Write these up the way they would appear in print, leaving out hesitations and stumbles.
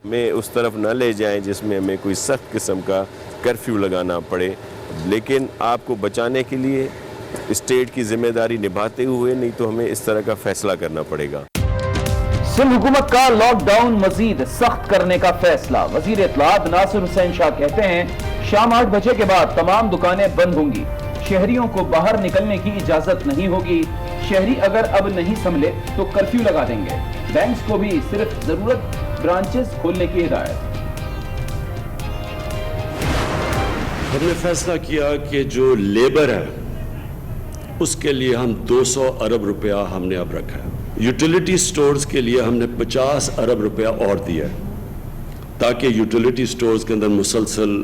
میں اس طرف نہ لے جائیں جس میں ہمیں کوئی سخت قسم کا کرفیو لگانا پڑے، لیکن آپ کو بچانے کے لیے اسٹیٹ کی ذمہ داری نبھاتے ہوئے، نہیں تو ہمیں اس طرح کا فیصلہ کرنا پڑے گا۔ سندھ حکومت کا لاک ڈاؤن مزید سخت کرنے کا فیصلہ۔ وزیر اطلاعات ناصر حسین شاہ کہتے ہیں شام 8 بجے کے بعد تمام دکانیں بند ہوں گی، شہریوں کو باہر نکلنے کی اجازت نہیں ہوگی، شہری اگر اب نہیں سنبھلے تو کرفیو لگا دیں گے، بینکس کو بھی صرف ضرورت برانچز کھولنے کی ہدایت۔ ہم نے فیصلہ کیا کہ جو لیبر ہے اس کے لیے ہم 200 ارب روپیہ ہم نے اب رکھا ہے، یوٹیلیٹی سٹورز کے لیے ہم نے 50 ارب روپیہ اور دیا ہے تاکہ یوٹیلیٹی سٹورز کے اندر مسلسل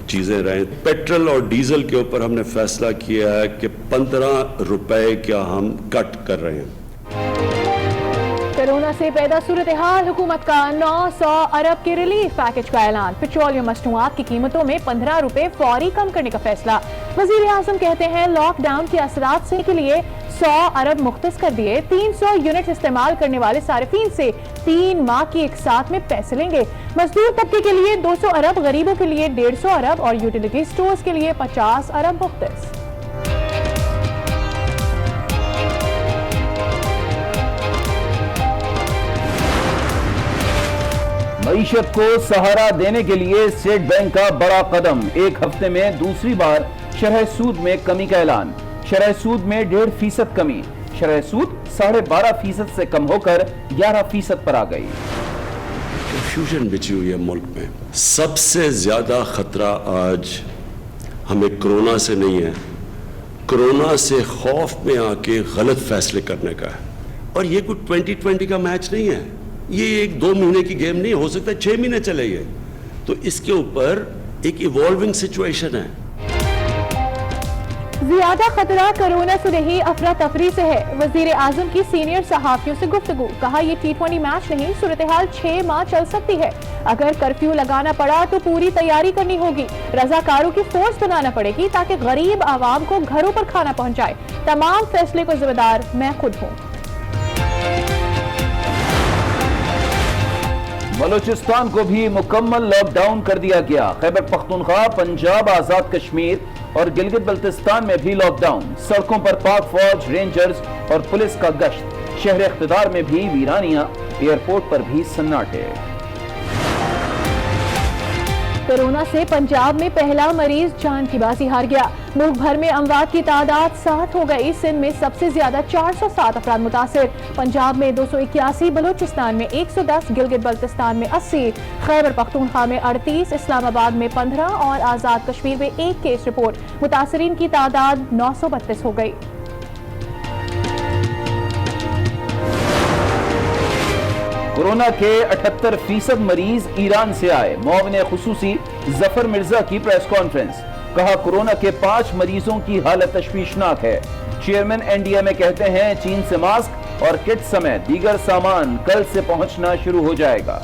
چیزیں رہیں۔ پیٹرول اور ڈیزل کے اوپر ہم نے فیصلہ کیا ہے کہ 15 روپے کا ہم کٹ کر رہے ہیں۔ کورونا سے پیدا صورتحال، حکومت کا 900 ارب کے ریلیف پیکج کا اعلان، پیٹرولیم مصنوعات کی قیمتوں میں 15 روپے فوری کم کرنے کا فیصلہ۔ وزیر اعظم کہتے ہیں لاک ڈاؤن کے اثرات سے کے لیے 100 ارب مختص کر دیے، 300 یونٹ استعمال کرنے والے صارفین سے 3 ماہ کی ایک ساتھ میں پیسے لیں گے، مزدور طبقے کے لیے 200 ارب، غریبوں کے لیے 150 ارب اور یوٹیلیٹی سٹورز کے لیے 50 ارب مختص۔ معیشت کو سہارا دینے کے لیے اسٹیٹ بینک کا بڑا قدم، ایک ہفتے میں دوسری بار شرح سود میں کمی کا اعلان، شرح سود میں 1.5% کمی، شرح سود 12.5% سے کم ہو کر 11% پر آ گئی۔ کنفیوژن بچی ہوئی ہے ملک میں، سب سے زیادہ خطرہ آج ہمیں کرونا سے نہیں ہے، کرونا سے خوف میں آ کے غلط فیصلے کرنے کا ہے، اور یہ کوئی 2020 کا میچ نہیں ہے، یہ ایک 2 مہینے کی گیم نہیں، ہو سکتا ہے 6 مہینے چلے گئے، تو اس کے اوپر ایک ایوالونگ سچویشن ہے۔ زیادہ خطرہ کرونا سے نہیں افراتفری سے ہے، وزیر اعظم کی سینئر صحافیوں سے گفتگو، کہا یہ T20 میچ نہیں، صورتحال 6 ماہ چل سکتی ہے، اگر کرفیو لگانا پڑا تو پوری تیاری کرنی ہوگی، رضاکاروں کی فورس بنانا پڑے گی تاکہ غریب عوام کو گھروں پر کھانا پہنچائے، تمام فیصلے کو ذمہ دار میں خود ہوں۔ بلوچستان کو بھی مکمل لاک ڈاؤن کر دیا گیا، خیبر پختونخوا، پنجاب، آزاد کشمیر اور گلگت بلتستان میں بھی لاک ڈاؤن، سڑکوں پر پاک فوج، رینجرز اور پولیس کا گشت، شہر اقتدار میں بھی ویرانیاں، ایئرپورٹ پر بھی سناٹے۔ کورونا سے پنجاب میں پہلا مریض جان کی بازی ہار گیا، ملک بھر میں اموات کی تعداد 7 ہو گئی، سندھ میں سب سے زیادہ 407 افراد متاثر، پنجاب میں 281، بلوچستان میں 110، گلگت بلتستان میں 80، خیبر پختونخوا میں 38، اسلام آباد میں 15 اور آزاد کشمیر میں 1 کیس رپورٹ، متاثرین کی تعداد 932 ہو گئی۔ کورونا کے 78% مریض ایران سے آئے، معاون خصوصی ظفر مرزا کی پریس کانفرنس، کہا کورونا کے 5 مریضوں کی حالت تشویشناک ہے، چیئرمین NDMA کہتے ہیں چین سے ماسک اور کٹ سمیت دیگر سامان کل سے پہنچنا شروع ہو جائے گا۔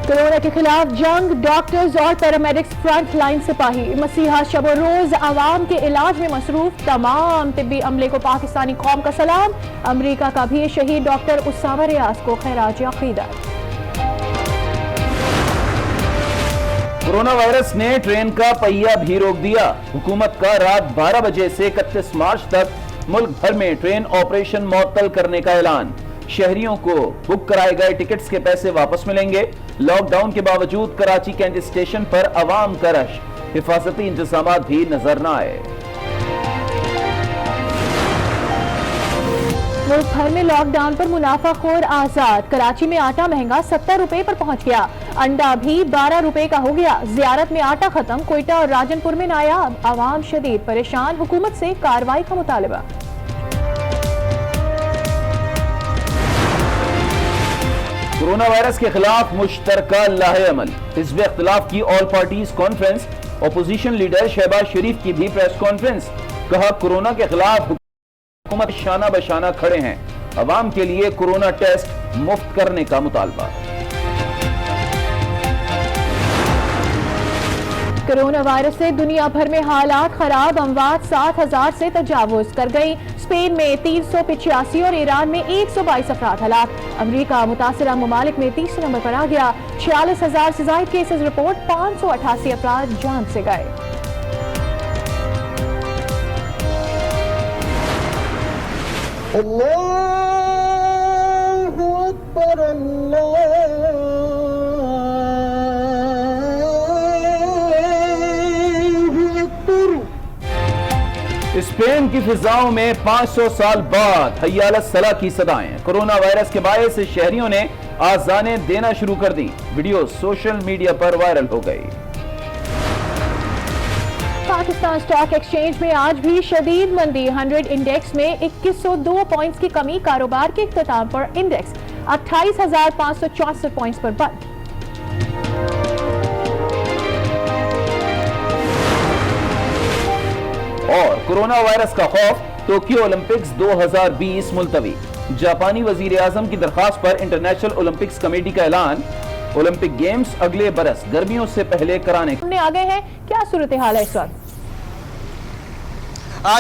کورونا کے خلاف جنگ، ڈاکٹرز اور پیرامیڈکس فرنٹ لائن سپاہی، مسیحا شب و روز عوام کے علاج میں مصروف، تمام طبی عملے کو پاکستانی قوم کا سلام، امریکہ کا بھی شہید ڈاکٹر اسامہ ریاض کو خراج عقیدت۔ کورونا وائرس نے ٹرین کا پہیہ بھی روک دیا، حکومت کا رات 12 بجے سے 31 مارچ تک ملک بھر میں ٹرین آپریشن معطل کرنے کا اعلان، شہریوں کو بک کرائے گئے ٹکٹس کے پیسے واپس ملیں گے، لاک ڈاؤن کے باوجود کراچی کینٹ اسٹیشن پر عوام کا رش، حفاظتی انتظامات بھی نظر نہ آئے۔ ملک بھر میں لاک ڈاؤن پر منافع خور آزاد، کراچی میں آٹا مہنگا 70 روپے پر پہنچ گیا، انڈا بھی 12 روپے کا ہو گیا، زیارت میں آٹا ختم، کوئٹہ اور راجن پور میں نایاب، عوام شدید پریشان، حکومت سے کارروائی کا مطالبہ۔ کورونا وائرس کے خلاف مشترکہ لاہ عمل، حزب اختلاف کی all parties conference, opposition leader Shahbaz Sharif کی بھی پریس کانفرنس، کہا کورونا کے خلاف حکومت شانہ بشانہ کھڑے ہیں، عوام کے لیے کورونا ٹیسٹ مفت کرنے کا مطالبہ۔ कोरोना वायरस से दुनिया भर में हालात खराब, अमवात 7,000 से तजावुज कर गई। स्पेन में 385 और ईरान में 122 अफराद हलाक। अमरीका मुतासिरा ममालिक में तीसरे नंबर पर आ गया। 46,000 से ज्यादा केसेस रिपोर्ट, 588 अफराद जान से गए। अल्लाहु अकबर, अल्लाहु अकबर। स्पेन की फिजाओं में 500 साल बाद हय्याल सला की सदाएं। कोरोना वायरस के बायस शहरियों ने आजानें देना शुरू कर दी। वीडियो सोशल मीडिया पर वायरल हो गई। पाकिस्तान स्टॉक एक्सचेंज में आज भी शदीद मंदी। 100 इंडेक्स में 2102 पॉइंट्स की कमी। कारोबार के इख्तिताम पर इंडेक्स 28,564 पॉइंट्स पर बंद। और कोरोना वायरस का खौफ, टोक्यो ओलंपिक्स 2020 मुलतवी। जापानी वजीर आजम की दरखास्त पर इंटरनेशनल ओलंपिक्स कमेटी का ऐलान। ओलंपिक गेम्स अगले बरस गर्मियों से पहले कराने हमने आ गए हैं। क्या सूरत हाल है इस वक्त?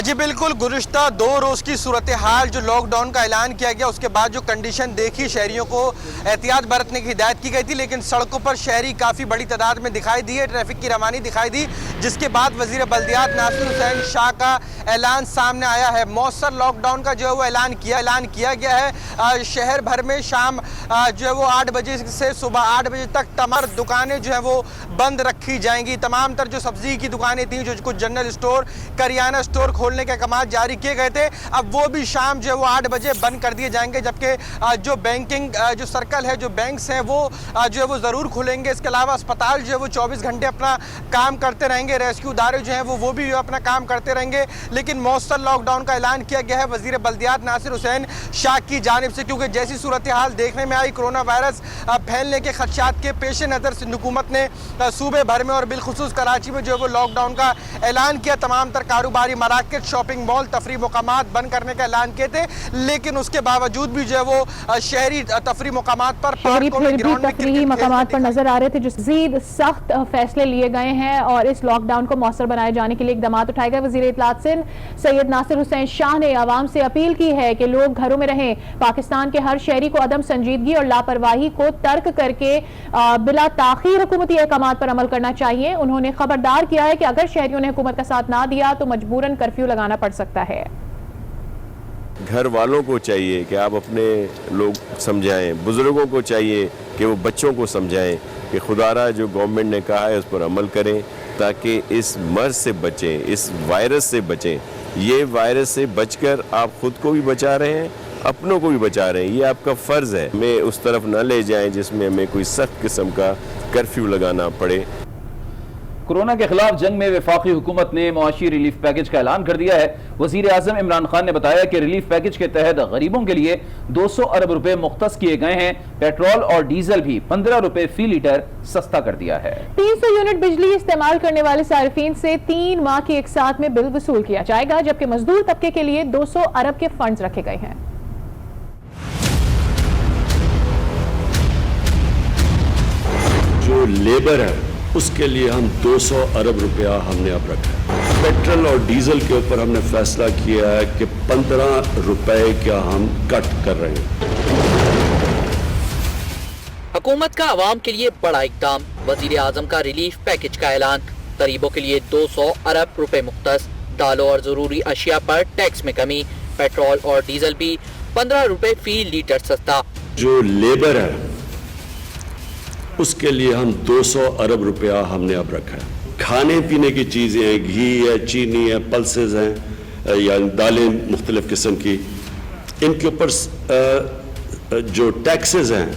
जी बिल्कुल, गुज़िश्ता 2 रोज़ की सूरत हाल जो लॉकडाउन का ऐलान किया गया उसके बाद जो कंडीशन देखी, शहरियों को एहतियात बरतने की हिदायत की गई थी, लेकिन सड़कों पर शहरी काफ़ी बड़ी तादाद में दिखाई दी है। ट्रैफिक की रवानी दिखाई दी, जिसके बाद वज़ीर बल्दियात नासिर हुसैन शाह का ऐलान सामने आया है। मौसर लॉकडाउन का जो है वो ऐलान किया गया है। शहर भर में शाम जो है वो 8 बजे से सुबह 8 बजे तक तमाम दुकानें जो है वो बंद रखी जाएंगी। तमाम तर जो सब्जी की दुकानें थी, जो कुछ जनरल स्टोर, करियाना स्टोर खोलने के अहकाम जारी किए गए थे, अब वो भी शाम जो है वो 8 बजे बंद कर दिए जाएंगे। जबकि जो बैंकिंग जो सर्कल है, जो बैंक्स हैं, वो जो है वो ज़रूर खुलेंगे। इसके अलावा अस्पताल जो है वो 24 घंटे अपना काम करते रहेंगे। रेस्क्यू इदारे जो हैं वो भी अपना काम करते रहेंगे। लेकिन मौसर लॉकडाउन का ऐलान किया गया है वज़ीर बल्दियात नासिर हुसैन शाह की जानिब से, क्योंकि जैसी सूरत हाल देखने में आई, कोरोना वायरस फैलने के खदशात के पेश नज़र सिंध हुकूमत ने सूबे भर में और बिलखुसूस कराची में जो है वो लॉकडाउन का ऐलान किया। तमाम तर कारोबारी मराकज़, शॉपिंग मॉल, तफरी मुकामात बंद करने का ऐलान किए थे, लेकिन उसके बावजूद भी जो है वो शहरी तफरी मुकामात पर तफरी मुकामात पर नजर आ रहे थे। जो मज़ीद सख्त फैसले लिए गए हैं और इस लॉकडाउन को मौसर बनाए जाने के लिए इकदाम उठाए गए। वज़ीर इत्तलात सिंध सैयद नासिर हुसैन शाह ने आवाम से अपील की है कि लोग घरों में रहें। पाकिस्तान के हर शहरी को अदम संजीदगी और लापरवाही को तर्क करके बिला ताखीर हुकूमती अहकामात पर अमल करना चाहिए। उन्होंने खबरदार किया है कि अगर शहरियों ने हुकूमत का साथ ना दिया तो मजबूरन कर्फ्यू लगाना पड़ सकता है। घर वालों को चाहिए कि आप अपने लोग समझाएं, बुजुर्गों को चाहिए कि वो बच्चों को समझाएं कि खुदारा जो गवर्नमेंट ने कहा है उस पर अमल करें, ताकि इस मर्ज से बचें, इस वायरस से बचें। ये वायरस से बचकर आप खुद को भी बचा रहे हैं, अपनों को भी बचा रहे हैं। ये आपका फ़र्ज़ है। हमें उस तरफ ना ले जाएं जिसमें हमें कोई सख्त किस्म का कर्फ्यू लगाना पड़े। कोरोना के खिलाफ जंग में वफाकी हुकूमत ने मुआशी रिलीफ पैकेज का ऐलान कर दिया है। वजीर आजम इमरान खान ने बताया कि रिलीफ पैकेज के तहत गरीबों के लिए 200 अरब रुपए मुख्तस किए गए हैं। पेट्रोल और डीजल भी 15 रुपए फी लीटर सस्ता कर दिया है। 300 यूनिट बिजली इस्तेमाल करने वाले सार्फिन से 3 माह के एक साथ में बिल वसूल किया जाएगा, जबकि मजदूर तबके के लिए 200 अरब के फंड्स रखे गए हैं। जो लेबर है उसके लिए हम 200 अरब रुपया हमने अब रखा है। पेट्रोल और डीजल के ऊपर हमने फैसला किया है कि 15 रुपए का हम कट कर रहे हैं। हुकूमत का आवाम के लिए बड़ा इक़दाम, वजीर आजम का रिलीफ पैकेज का ऐलान। गरीबों के लिए 200 अरब रुपए मुख्तस। दालों और जरूरी अशिया पर टैक्स में कमी। पेट्रोल और डीजल भी 15 रुपए फी लीटर सस्ता। जो लेबर है उसके लिए हम 200 अरब रुपया हमने अब रखा है। खाने पीने की चीज़ें हैं, घी है, चीनी है, पल्सेस हैं या दालें मुख्तलिफ किस्म की, इनके ऊपर जो टैक्सेस हैं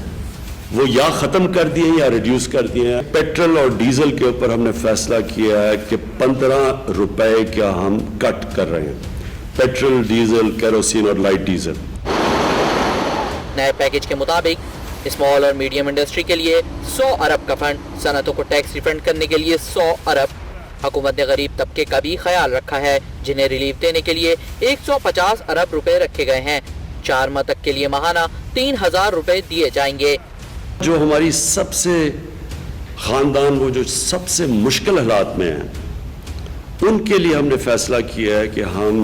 वो या ख़त्म कर दिए या रिड्यूस कर दिए हैं। पेट्रोल और डीजल के ऊपर हमने फैसला किया है कि 15 रुपए का हम कट कर रहे हैं। पेट्रोल, डीजल, केरोसिन और लाइट डीजल। नए पैकेज के मुताबिक स्मॉल और मीडियम इंडस्ट्री के लिए 100 अरब का फंड, सनतों को टैक्स रिफंड करने के लिए 100 अरब। हुकूमत ने गरीब तबके का भी ख्याल रखा है, जिन्हें रिलीफ देने के लिए 150 अरब रुपए रखे गए हैं। 4 माह तक के लिए माहाना 3000 रुपए दिए जाएंगे। जो हमारी सबसे ख़ानदान वो जो सबसे मुश्किल हालात में हैं, उनके लिए हमने फैसला किया है कि हम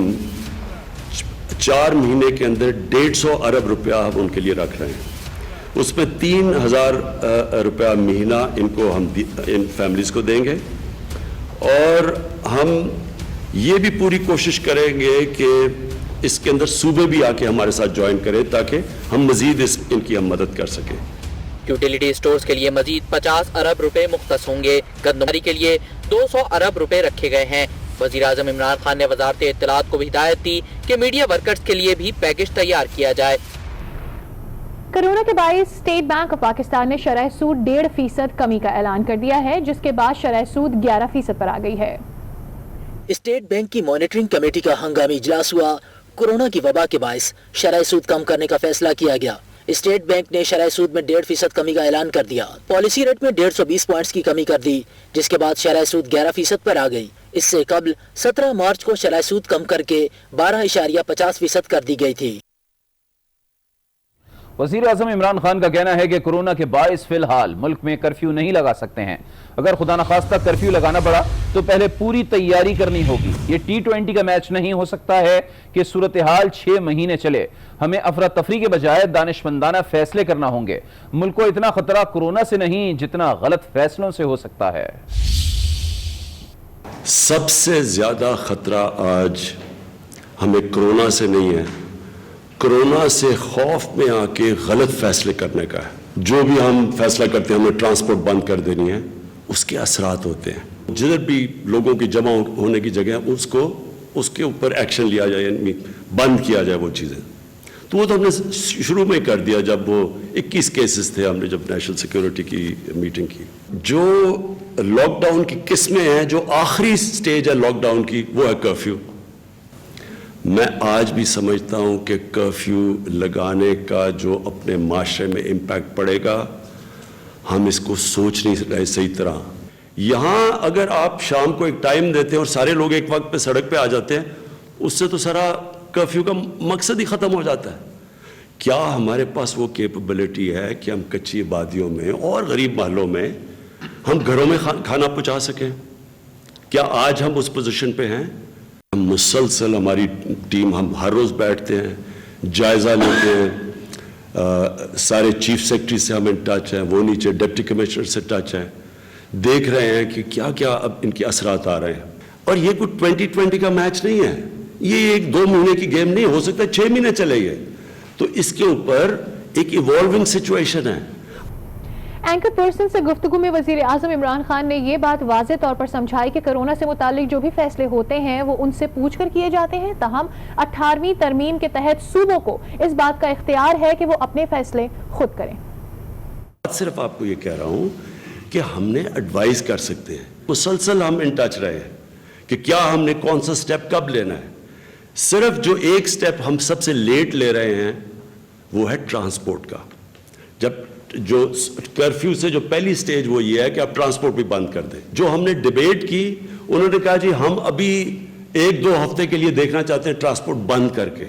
4 महीने के अंदर 150 अरब रुपया हम उनके लिए रख रहे हैं। उसमें 3000 रुपया महीना इनको हम इन फैमिलीज़ को देंगे, और हम ये भी पूरी कोशिश करेंगे कि इसके अंदर सूबे भी आके हमारे साथ ज्वाइन करें ताकि हम मज़ीद इनकी हम मदद कर सकें। यूटिलिटी स्टोर्स के लिए मजीद 50 अरब रुपए मुख्तस होंगे। गंदमकारी के लिए 200 अरब रुपए रखे गए हैं। वज़ीर आज़म इमरान खान ने वज़ारत इत्तलात को भी हिदायत दी कि मीडिया वर्कर्स के लिए भी पैकेज तैयार किया जाए। कोरोना के बायस स्टेट बैंक ऑफ पाकिस्तान ने शरह सूद 1.5% कमी का ऐलान कर दिया है, जिसके बाद शरह सूद 11% पर आ गई है। स्टेट बैंक की मॉनिटरिंग कमेटी का हंगामी इजलास हुआ। कोरोना की वबा के बायस शरह सूद कम करने का फैसला किया गया। स्टेट बैंक ने शरह सूद में 1.5% कमी का ऐलान कर दिया। पॉलिसी रेट में 120 पॉइंट्स की कमी कर दी, जिसके बाद शरह सूद 11% पर आ गई। इससे कबल 17 मार्च को शरह सूद कम करके 12.50% कर दी गई थी। वज़ीर आज़म इमरान खान का कहना है कि कोरोना के बायस फिलहाल मुल्क में कर्फ्यू नहीं लगा सकते हैं। अगर खुदा न खास्ता कर्फ्यू लगाना पड़ा तो पहले पूरी तैयारी करनी होगी। ये T20 का मैच नहीं हो सकता है कि सूरत हाल 6 महीने चले। हमें अफरा तफरी के बजाय दानिशमंदाना फैसले करना होंगे। मुल्क को इतना खतरा कोरोना से नहीं जितना गलत फैसलों से हो सकता है। सबसे ज्यादा खतरा आज हमें कोरोना से नहीं है, कोरोना से खौफ में आके गलत फैसले करने का है। जो भी हम फैसला करते हैं, हमें ट्रांसपोर्ट बंद कर देनी है, उसके असरात होते हैं। जिधर भी लोगों की जमा होने की जगह उसके ऊपर एक्शन लिया जाए, यानी बंद किया जाए वो चीज़ें। तो वो तो हमने शुरू में कर दिया जब वो 21 केसेस थे, हमने जब नेशनल सिक्योरिटी की मीटिंग की। जो लॉकडाउन की किस्में हैं, जो आखिरी स्टेज है लॉकडाउन की, वो है कर्फ्यू। मैं आज भी समझता हूं कि कर्फ्यू लगाने का जो अपने माशरे में इम्पैक्ट पड़ेगा, हम इसको सोच नहीं रहे सही तरह। यहां अगर आप शाम को एक टाइम देते हैं और सारे लोग एक वक्त पे सड़क पे आ जाते हैं, उससे तो सारा कर्फ्यू का मकसद ही ख़त्म हो जाता है। क्या हमारे पास वो कैपेबिलिटी है कि हम कच्ची आबादियों में और गरीब महलों में हम घरों में खाना पहुंचा सकें? क्या आज हम उस पोजीशन पे हैं? हम मुसलसल, हमारी टीम, हम हर रोज़ बैठते हैं, जायज़ा लेते हैं। सारे चीफ सेक्रेटरी से हम इन टच हैं, वो नीचे डिप्टी कमिश्नर से टच हैं, देख रहे हैं कि क्या क्या अब इनके असरात आ रहे हैं। और ये कोई 2020 का मैच नहीं है, ये 1-2 महीने की गेम नहीं, हो सकता है 6 महीने चले गए। तो इसके ऊपर एक इवॉल्विंग सिचुएशन है। एंकर पर्सन से गुफ्तगू में वज़ीर आज़म इमरान खान ने ये बात वाज़े तौर पर समझाई कि कोरोना से मुतालिक जो भी फैसले होते हैं वो उनसे पूछ कर किए जाते हैं। ताहम 18वीं तरमीम के तहत सूबों को इस बात का इख्तियार है कि वो अपने फैसले खुद करें। सिर्फ आपको ये कह रहा हूं कि हमने एडवाइस कर सकते हैं, मुसलसल हम इन टच रहे हैं कि क्या हमने कौन सा स्टेप कब लेना है। सिर्फ जो एक स्टेप हम सबसे लेट ले रहे हैं वो है ट्रांसपोर्ट का। जब जो कर्फ्यू से जो पहली स्टेज वो ये है कि आप ट्रांसपोर्ट भी बंद कर दें। जो हमने डिबेट की, उन्होंने कहा जी हम अभी 1-2 हफ्ते के लिए देखना चाहते हैं ट्रांसपोर्ट बंद करके।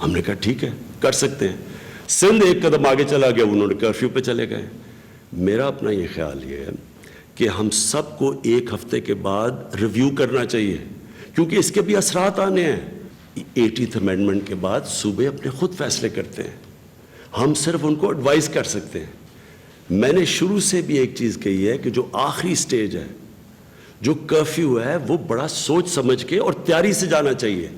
हमने कहा ठीक है, कर सकते हैं। सिंध एक कदम आगे चला गया, उन्होंने कर्फ्यू पे चले गए। मेरा अपना ये ख्याल ये है कि हम सबको 1 हफ्ते के बाद रिव्यू करना चाहिए, क्योंकि इसके भी असरात आने हैं। 80th अमेंडमेंट के बाद सूबे अपने खुद फैसले करते हैं, हम सिर्फ उनको एडवाइस कर सकते हैं। मैंने शुरू से भी एक चीज़ कही है कि जो आखिरी स्टेज है, जो कर्फ्यू है, वो बड़ा सोच समझ के और तैयारी से जाना चाहिए।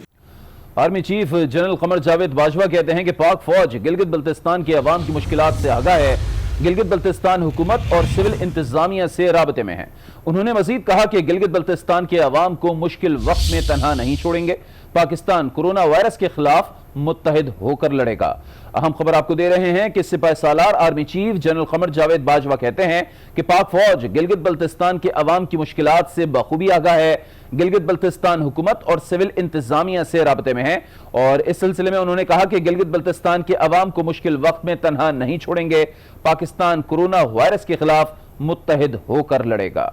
Army chief general Qamar Javed Bajwa कहते हैं कि पाक फौज गिलगित बल्तिस्तान की आवाम की मुश्किलात से आगाह है, गिलगित बल्तिस्तान हुकूमत और सिविल इंतजामिया से राबते में है। उन्होंने मजीद कहा कि गिलगित बल्तिस्तान के अवाम को मुश्किल वक्त में तनहा नहीं छोड़ेंगे। पाकिस्तान कोरोना वायरस के खिलाफ मुत्तहिद होकर लड़ेगा। अहम खबर आपको दे रहे हैं कि सिपाही सालार army chief general Qamar Javed Bajwa कहते हैं कि पाक फौज गिलगित बल्तिस्तान के अवाम की मुश्किलात से बखूबी आगाह है, गिलगित बल्तिस्तान हुकूमत और सिविल इंतजामिया से राबते में है। और इस सिलसिले में उन्होंने कहा कि गिलगित बल्तिस्तान के अवाम को मुश्किल वक्त में तनहा नहीं छोड़ेंगे। पाकिस्तान कोरोना वायरस के खिलाफ मुत्तहिद होकर लड़ेगा।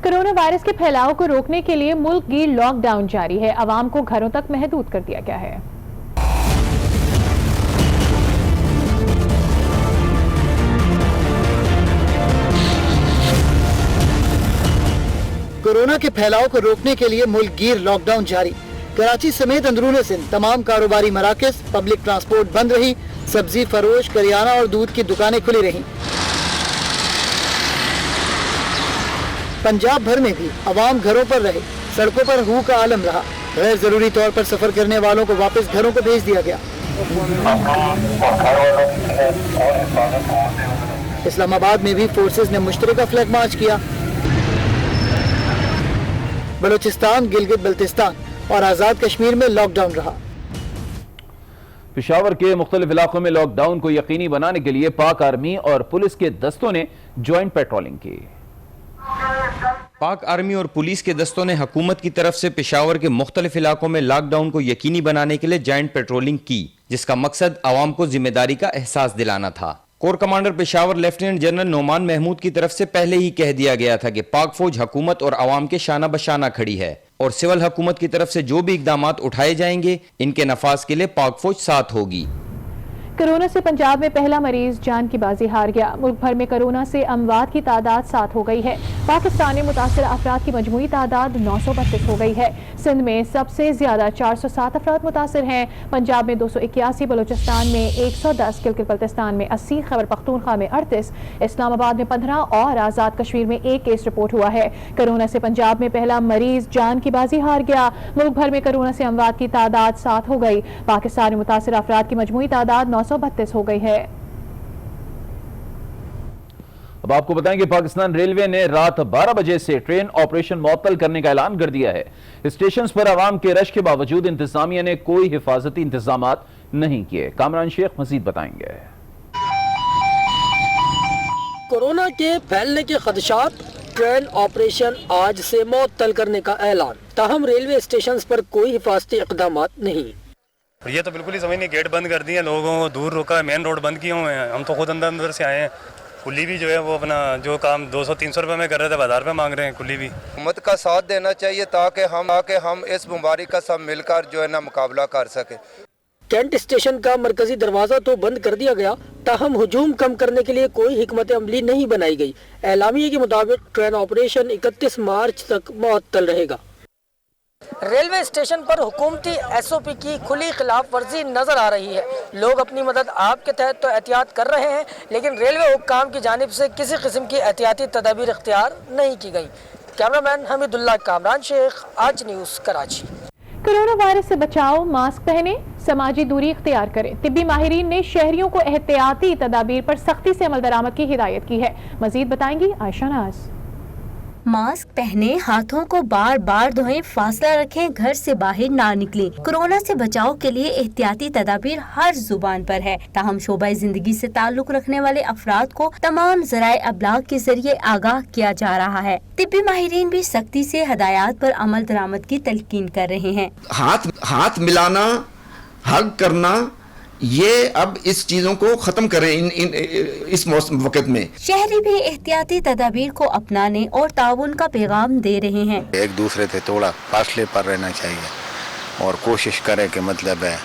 कोरोना वायरस के फैलाव को रोकने के लिए मुल्क की लॉकडाउन जारी है। अवाम को घरों तक महदूद कर दिया गया है। कोरोना के फैलाव को रोकने के लिए मुल्क गिर लॉकडाउन जारी। कराची समेत अंदरूनी सिंध तमाम कारोबारी मराकज, पब्लिक ट्रांसपोर्ट बंद रही। सब्जी फरोश, करियाना और दूध की दुकानें खुली रहीं। पंजाब भर में भी अवाम घरों पर रहे, सड़कों पर हू का आलम रहा। गैर जरूरी तौर पर सफर करने वालों को वापस घरों को भेज दिया गया। इस्लामाबाद में भी फोर्सेस ने मुश्तरका फ्लैग मार्च किया। बलूचिस्तान, गिलगित बल्तिस्तान और आज़ाद कश्मीर में लॉकडाउन रहा। पेशावर के मुख्तलिफ इलाकों में लॉकडाउन को यकीनी बनाने के लिए पाक आर्मी और पुलिस के दस्तों ने ज्वाइंट पेट्रोलिंग की। पाक आर्मी और पुलिस के दस्तों ने हुकूमत की तरफ से पेशावर के मुख्तलिफ इलाकों में लॉकडाउन को यकीनी बनाने के लिए जॉइंट पेट्रोलिंग की, जिसका मकसद आवाम को जिम्मेदारी का एहसास दिलाना था। Core commander Peshawar lieutenant general Noman Mahmood की तरफ से पहले ही कह दिया गया था कि पाक फौज हुकूमत और आवाम के शाना बशाना खड़ी है और सिविल हुकूमत की तरफ से जो भी इकदामात उठाए जाएंगे, इनके नफाज के लिए पाक फौज साथ होगी। कोरोना से पंजाब में पहला मरीज जान की बाजी हार गया। मुल्क भर में कोरोना से अमवात की तादाद 7 हो गई है। पाकिस्तान में मुतासर अफराद की मजमूई तादाद 932 हो गई है। सिंध में सबसे ज्यादा 407 अफराद मुतासर हैं। पंजाब में 281, बलूचिस्तान में 110, गिलगित बल्तिस्तान में 80, खैबर पख्तूनख्वा में 38, इस्लामाबाद में 15 और आज़ाद कश्मीर में 1 केस रिपोर्ट हुआ है। कोरोना से पंजाब में पहला मरीज जान की बाजी हार गया। मुल्क भर में कोरोना से अमवात की तादाद 7 हो गई। पाकिस्तान में मुतासर अफराद की मजमूई तादाद 932 हो गई है। अब आपको बताएं कि पाकिस्तान रेलवे ने रात 12 बजे से ट्रेन ऑपरेशन मुअत्तल करने का ऐलान कर दिया है। स्टेशन पर आवाम के रश के बावजूद इंतजामिया ने कोई हिफाजती इंतजामात नहीं किए। कामरान शेख मजीद बताएंगे। कोरोना के फैलने के खदशात, ट्रेन ऑपरेशन आज से मुअत्तल करने का ऐलान। ताहम रेलवे स्टेशन पर कोई हिफाजती इक़दामात नहीं। ये तो बिल्कुल ही समझ नहीं, गेट बंद कर दिए, लोगों को दूर रोका है, मेन रोड बंद किए हुए हैं। हम तो खुद अंदर से आए हैं। कुली भी जो है वो अपना जो काम 200-300 रुपए में कर रहे थे, बाजार पे मांग रहे हैं कुली भी। हुकूमत का साथ देना चाहिए ताकि हम इस बीमारी का सब मिलकर जो है ना मुकाबला कर सके। कैंट स्टेशन का मरकजी दरवाजा तो बंद कर दिया गया, ताहम हुजूम कम करने के लिए कोई हिकमत अमली नहीं बनाई गई। एलामिये के मुताबिक ट्रेन ऑपरेशन 31 मार्च तक मुअत्तल रहेगा। रेलवे स्टेशन पर हुकूमती SOP की खुली खिलाफ वर्जी नजर आ रही है। लोग अपनी मदद आप के तहत तो एहतियात कर रहे हैं, लेकिन रेलवे हुक्काम की जानिब से किसी किस्म की एहतियाती तदाबीर इख्तियार नहीं की गई। कैमरामैन हमीदुल्लाह, कामरान शेख, आज न्यूज़, कराची। कोरोना वायरस से बचाव, मास्क पहने, समाजी दूरी इख्तियार करें। तिब्बी माहिरीन ने शहरियों को एहतियाती तदाबीर पर सख्ती से अमल दरामद की हिदायत की है। मजीद बताएंगी आयशा नाज। मास्क पहने, हाथों को बार बार धोएं, फासला रखें, घर से बाहर ना निकलें। कोरोना से बचाव के लिए एहतियाती तदाबीर हर जुबान पर है। ताहम शोबा जिंदगी से ताल्लुक रखने वाले अफराद को तमाम ज़राए अबलाग के जरिए आगाह किया जा रहा है। तिब्बी माहिरीन भी सख्ती से हदायत पर अमल दरामद की तलकीन कर रहे हैं। हाथ मिलाना, हग करना, ये अब इस चीजों को खत्म करें इस मौसम वक्त में। शहरी भी एहतियाती तदाबीर को अपनाने और ताउन का पैगाम दे रहे हैं। एक दूसरे से थोड़ा फासले पर रहना चाहिए और कोशिश करें कि मतलब है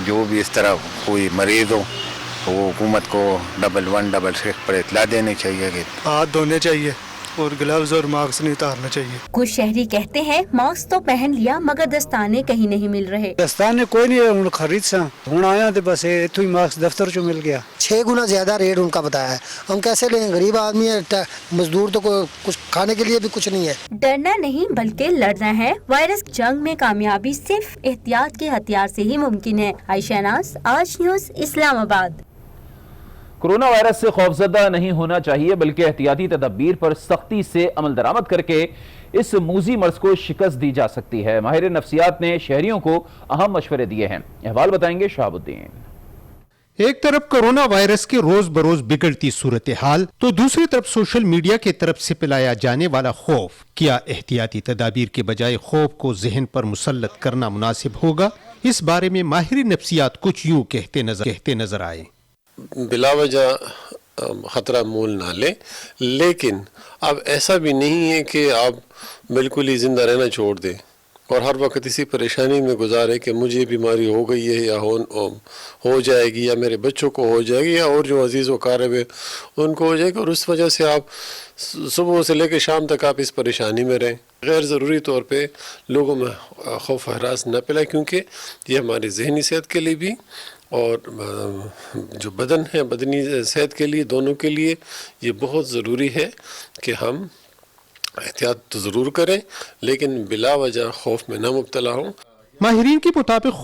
जो भी इस तरह कोई मरीज हो वो हुकूमत को 1166 पर इतला देनी चाहिए कि हाथ धोने चाहिए और ग्लव्स और मास्क नहीं उतारना चाहिए। कुछ शहरी कहते हैं मास्क तो पहन लिया मगर दस्ताने कहीं नहीं मिल रहे। दस्ताने कोई नहीं खरीद सा हूं आया तो बस इतों ही मास्क दफ्तर चो मिल गया। 6 गुना ज्यादा रेट उनका बताया है। हम कैसे लें? गरीब आदमी है, मजदूर तो कुछ खाने के लिए भी कुछ नहीं है। डरना नहीं बल्कि लड़ना है। वायरस जंग में कामयाबी सिर्फ एहतियात के हथियार से ही मुमकिन है। आयशा नाज, आज न्यूज़, इस्लामाबाद। कोरोना वायरस से खौफजदा नहीं होना चाहिए बल्कि एहतियाती तदबीर पर सख्ती से अमल दरामद करके इस मूजी मर्ज को शिकस्त दी जा सकती है। माहिर नफ्सियात ने शहरियों को अहम मशवरे दिए हैं। अहवाल बताएंगे शहाबुद्दीन। एक तरफ कोरोना वायरस की रोज बरोज बिगड़ती सूरत हाल तो दूसरी तरफ सोशल मीडिया की तरफ से पिलाया जाने वाला खौफ। क्या एहतियाती तदाबीर के बजाय खौफ को जहन पर मुसल्लत करना मुनासिब होगा? इस बारे में माहिर नफ्सियात कुछ यूं कहते नजर आए। बिलावजह ख़तरा मोल ना ले, लेकिन अब ऐसा भी नहीं है कि आप बिल्कुल ही ज़िंदा रहना छोड़ दें और हर वक्त इसी परेशानी में गुजारे कि मुझे बीमारी हो गई है या हो जाएगी या मेरे बच्चों को हो जाएगी या और जो अजीज़ व कारब है उनको हो जाएगी, और उस वजह से आप सुबह से लेकर शाम तक आप इस परेशानी में रहें। غیر ضروری طور پہ لوگوں میں خوف و ہراس نہ پھیلائے، کیونکہ یہ ہماری ذہنی صحت کے لیے بھی اور جو بدن ہے بدنی صحت کے لیے، دونوں کے لیے یہ بہت ضروری ہے کہ ہم احتیاط تو ضرور کریں لیکن بلا وجہ خوف میں نہ مبتلا ہوں۔ ماہرین کے مطابق